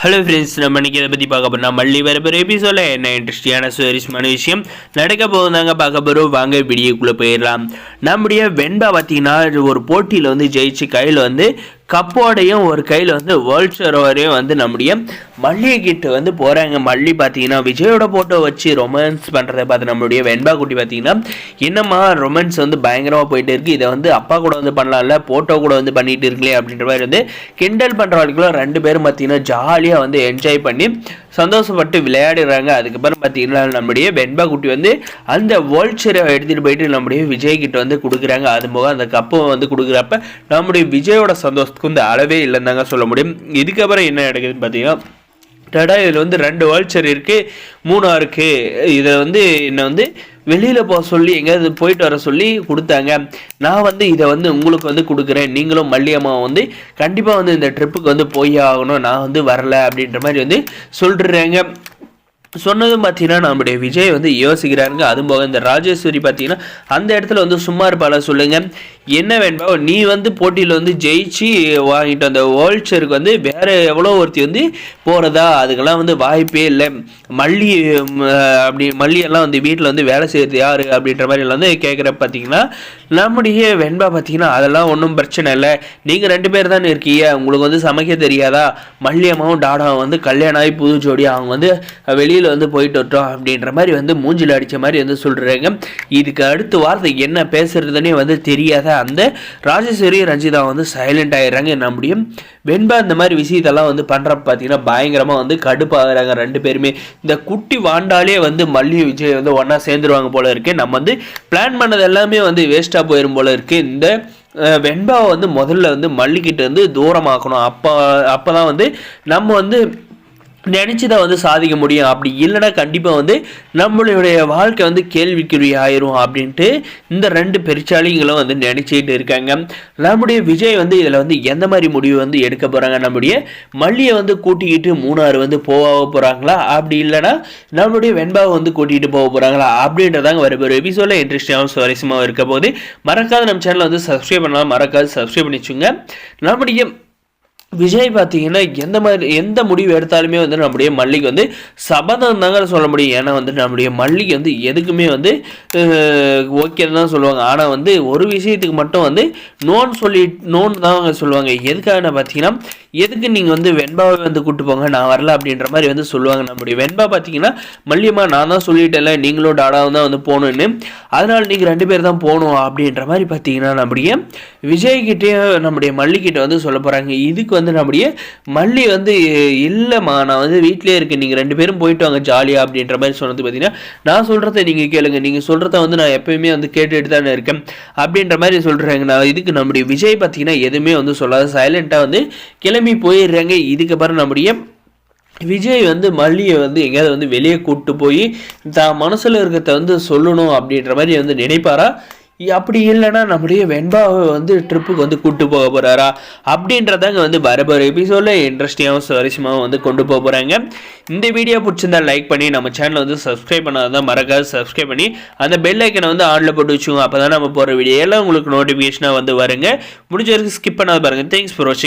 Hello friends, நம்ம இன்றைக்கி இதை பற்றி பார்க்க போகிறோம். மல்லி வரப்போகிற எபிசோடில் என்ன இன்ட்ரெஸ்டிங்கான சுவாரஸ்யமான விஷயம் நடக்க போகுதாங்க பார்க்க போகிறோம். வாங்க வீடியோக்குள்ளே போயிடலாம். நம்முடைய வெண்பா பார்த்தீங்கன்னா ஒரு போட்டியில் வந்து ஜெயிச்சு கையில் வந்து கப்போடையும் ஒரு கையில் வந்து வேர்ல்ட் சரோவரையும் வந்து நம்முடைய மல்லிகை கிட்ட வந்து போகிறாங்க. மல்லி பார்த்தீங்கன்னா விஜயோட ஃபோட்டோ வச்சு ரொமான்ஸ் பண்ணுறதை பார்த்து நம்மளுடைய வெண்பா குட்டி பார்த்தீங்கன்னா என்னம்மா ரொமான்ஸ் வந்து பயங்கரமாக போயிட்டு இருக்குது, இதை வந்து அப்பா கூட வந்து பண்ணலாம்ல, ஃபோட்டோ கூட வந்து பண்ணிட்டு இருக்கலே அப்படின்ற மாதிரி வந்து கிண்டல் பண்ணுற வரைக்கும் ரெண்டு பேரும் பார்த்தீங்கன்னா ஜாலியாக வந்து என்ஜாய் பண்ணி சந்தோஷப்பட்டு விளையாடுறாங்க. அதுக்கப்புறம் பார்த்தீங்கன்னா நம்முடைய வெண்பா குட்டி வந்து அந்த வேர்ல்ட் சரை எடுத்துகிட்டு போயிட்டு நம்முடைய விஜய் கிட்ட வந்து கொடுக்குறாங்க. அது போக அந்த கப்பை வந்து கொடுக்குறப்ப நம்முடைய விஜயோட சந்தோஷத்துக்கு வந்து அளவே இல்லைன்னு தாங்க சொல்ல முடியும். இதுக்கப்புறம் என்ன நடக்குதுன்னு பார்த்தீங்கன்னா இதில் வந்து 2 வேர்ல்ட்சர் இருக்குது, 3 இருக்குது. இதை வந்து என்னை வந்து வெளியில் போக சொல்லி எங்கேயாவது போயிட்டு வர சொல்லி கொடுத்தாங்க. நான் வந்து இதை வந்து உங்களுக்கு வந்து கொடுக்குறேன், நீங்களும் மல்லியம்மா வந்து கண்டிப்பாக வந்து இந்த ட்ரிப்புக்கு வந்து போய் ஆகணும், நான் வந்து வரலை அப்படின்ற மாதிரி வந்து சொல்லிடுறாங்க. சொன்னதும் பார்த்தீங்கன்னா நம்முடைய விஜய் வந்து யோசிக்கிறாருங்க. அதுவும் போக இந்த ராஜேஸ்வரி பார்த்தீங்கன்னா அந்த இடத்துல வந்து சும்மா இருப்பால, சொல்லுங்க என்ன வேண்டா, நீ வந்து போட்டியில் வந்து ஜெயிச்சு வாங்கிட்டு அந்த வேர்ல்ட்சருக்கு வந்து வேற எவ்வளோ ஒருத்தி வந்து போகிறதா, அதுக்கெல்லாம் வந்து வாய்ப்பே இல்லை. மல்லியெல்லாம் வந்து வீட்டில் வந்து வேலை செய்கிறது யார் அப்படின்ற மாதிரி எல்லாம் வந்து கேட்குற பார்த்தீங்கன்னா நம்முடைய வெண்பா பார்த்தீங்கன்னா அதெல்லாம் ஒன்றும் பிரச்சனை இல்லை, நீங்கள் 2 பேர் தானே இருக்கீங்க, உங்களுக்கு வந்து சமைக்க தெரியாதா, மல்லியம்மாவும் டாடாவும் வந்து கல்யாணம் ஆகி புது ஜோடி அவங்க வந்து வெளியில் வந்து போயிட்டு வட்டோம் அப்படின்ற மாதிரி வந்து மூஞ்சில் அடித்த மாதிரி வந்து சொல்கிறாங்க. இதுக்கு அடுத்த வார்த்தை என்ன பேசுறதுன்னே வந்து தெரியாத அந்த ராஜேஸ்வரி ரஞ்சிதா வந்து சைலண்ட் ஆகிடுறாங்க. நம்முடைய வெண்பா இந்த மாதிரி விஷயத்தெல்லாம் வந்து பண்ணுறப்ப பார்த்தீங்கன்னா பயங்கரமாக வந்து கடுப்பாகிறாங்க 2 பேருமே. இந்த குட்டி வாண்டாலே வந்து மல்லி விஜய் வந்து ஒன்றா சேர்ந்துருவாங்க போல இருக்குது. நம்ம வந்து பிளான் பண்ணது எல்லாமே வந்து வேஸ்ட்டாக போயிடும் போல இருக்குது. இந்த வெண்பாவை வந்து முதல்ல வந்து மல்லிக்கிட்ட வந்து தூரமாக்கணும், அப்போ தான் வந்து நம்ம வந்து நினச்சி தான் வந்து சாதிக்க முடியும். அப்படி இல்லைன்னா கண்டிப்பாக வந்து நம்மளுடைய வாழ்க்கை வந்து கேள்விக்குறி ஆயிரும் அப்படின்ட்டு இந்த 2 பெருச்சாளிங்களும் வந்து நினச்சிக்கிட்டு இருக்காங்க. நம்முடைய விஜய் வந்து இதில் வந்து எந்த மாதிரி முடிவு வந்து எடுக்க போகிறாங்க, நம்முடைய மல்லியை வந்து கூட்டிக்கிட்டு மூணாறு வந்து போக போகிறாங்களா, அப்படி இல்லைன்னா நம்மளுடைய வெண்பாவை வந்து கூட்டிகிட்டு போக போகிறாங்களா அப்படின்றதாங்க ஒரு எபிசோடில் இன்ட்ரெஸ்டிங்காகவும் சுவாரஸ்யமாகவும் இருக்க போது. மறக்காத நம்ம சேனலை வந்து சப்ஸ்கிரைப் பண்ணலாம், மறக்காது சப்ஸ்கிரைப் பண்ணிச்சுங்க. நம்முடைய விஜய் பார்த்தீங்கன்னா எந்த முடிவு எடுத்தாலுமே வந்து நம்முடைய மல்லிக்கு வந்து சபதம் தாங்க சொல்ல முடியும். ஏன்னா வந்து நம்முடைய மல்லிக்கு வந்து எதுக்குமே வந்து ஓகேன்னு தான் சொல்லுவாங்க. ஆனால் வந்து ஒரு விஷயத்துக்கு மட்டும் வந்து நோன் தான் சொல்லுவாங்க. எதுக்காக பார்த்தீங்கன்னா எதுக்கு நீங்கள் வந்து வெண்பாவை வந்து கூப்பிட்டு போங்க, நான் வரல அப்படின்ற மாதிரி வந்து சொல்லுவாங்க. நம்முடைய வெண்பா பார்த்தீங்கன்னா மல்லியம்மா நான் தான் சொல்லிட்டேன்ல, நீங்களும் டாடாவும் தான் வந்து போகணுன்னு, அதனால் நீங்கள் 2 பேர் தான் போகணும் அப்படின்ற மாதிரி பார்த்தீங்கன்னா நம்முடைய விஜய்கிட்டே நம்முடைய மல்லிக்கிட்ட வந்து சொல்ல போகிறாங்க. இதுக்கு வந்து நம்முடைய மல்லி வந்து இல்லைம்மா நான் வந்து வீட்டிலே இருக்கேன், நீங்கள் 2 பேரும் போயிட்டு வாங்க ஜாலியாக அப்படின்ற மாதிரி சொன்னது பார்த்தீங்கன்னா நான் சொல்கிறத நீங்கள் கேளுங்க, நீங்கள் சொல்கிறத வந்து நான் எப்பயுமே வந்து கேட்டுட்டு தானே இருக்கேன் அப்படின்ற மாதிரி சொல்கிறாங்க. நான் இதுக்கு நம்முடைய விஜய் பார்த்தீங்கன்னா எதுவுமே வந்து சொல்லாத சைலண்ட்டாக வந்து கிளம்பி போயிடுறாங்க. இதுக்கப்புறம் நம்முடைய விஜய் வந்து மல்லியை வந்து எங்கேயாவது வந்து வெளியே கூப்பிட்டு போய் தான் மனசில் இருக்கிறத வந்து சொல்லணும் அப்படின்ற மாதிரி வந்து நினைப்பாரா, அப்படி இல்லைன்னா நம்முடைய வெண்பாவை வந்து ட்ரிப்புக்கு வந்து கூப்பிட்டு போக போகிறாரா அப்படின்றதாங்க வந்து வரப்போகிற எபிசோடில் இன்ட்ரெஸ்டிங்காகவும் சுவாரஸ்யமாகவும் வந்து கொண்டு போக போகிறாங்க. இந்த வீடியோ பிடிச்சிருந்தா லைக் பண்ணி நம்ம சேனலை வந்து சப்ஸ்கிரைப் பண்ணாதான் மறக்காது சப்ஸ்கிரைப் பண்ணி அந்த பெல் ஐக்கனை வந்து ஆனில் போட்டு வச்சுக்கோங்க. அப்போ தான் நம்ம போகிற வீடியோ எல்லாம் உங்களுக்கு நோட்டிஃபிகேஷனாக வந்து வருங்க. முடிஞ்ச வரைக்கும் ஸ்கிப் பண்ணாத பாருங்கள். தேங்க்ஸ் ஃபார் வாட்சிங்.